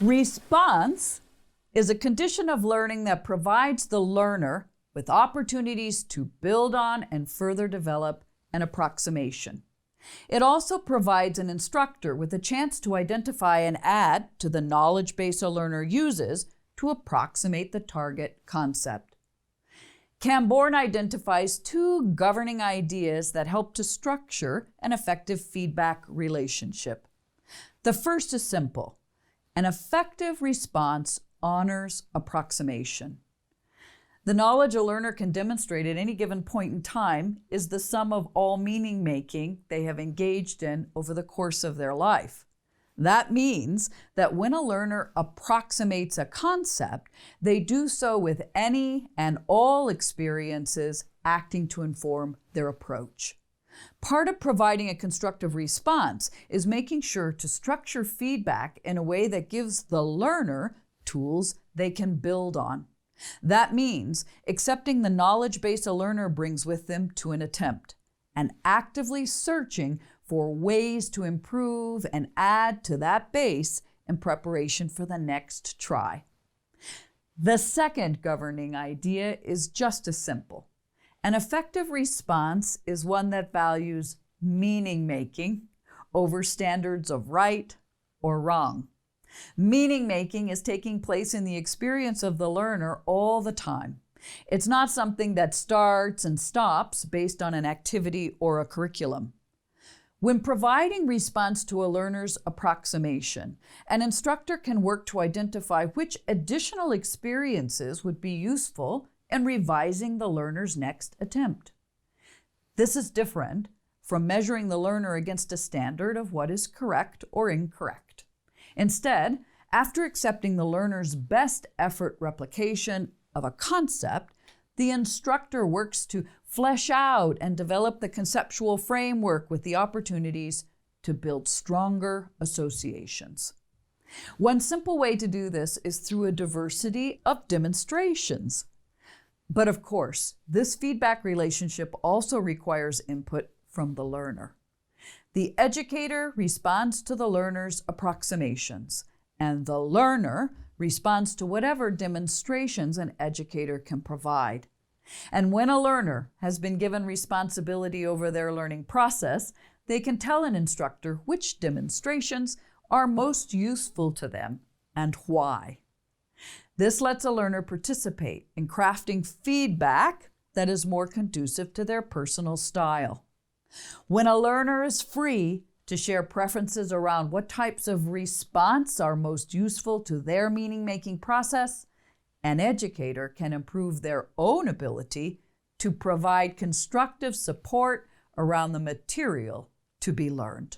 Response is a condition of learning that provides the learner with opportunities to build on and further develop an approximation. It also provides an instructor with a chance to identify and add to the knowledge base a learner uses to approximate the target concept. Camborne identifies two governing ideas that help to structure an effective feedback relationship. The first is simple. An effective response honors approximation. The knowledge a learner can demonstrate at any given point in time is the sum of all meaning making they have engaged in over the course of their life. That means that when a learner approximates a concept, they do so with any and all experiences acting to inform their approach. Part of providing a constructive response is making sure to structure feedback in a way that gives the learner tools they can build on. That means accepting the knowledge base a learner brings with them to an attempt and actively searching for ways to improve and add to that base in preparation for the next try. The second governing idea is just as simple. An effective response is one that values meaning-making over standards of right or wrong. Meaning-making is taking place in the experience of the learner all the time. It's not something that starts and stops based on an activity or a curriculum. When providing response to a learner's approximation, an instructor can work to identify which additional experiences would be useful in revising the learner's next attempt. This is different from measuring the learner against a standard of what is correct or incorrect. Instead, after accepting the learner's best effort replication of a concept, the instructor works to flesh out and develop the conceptual framework with the opportunities to build stronger associations. One simple way to do this is through a diversity of demonstrations. But of course, this feedback relationship also requires input from the learner. The educator responds to the learner's approximations, and the learner responds to whatever demonstrations an educator can provide. And when a learner has been given responsibility over their learning process, they can tell an instructor which demonstrations are most useful to them and why. This lets a learner participate in crafting feedback that is more conducive to their personal style. When a learner is free to share preferences around what types of response are most useful to their meaning-making process, an educator can improve their own ability to provide constructive support around the material to be learned.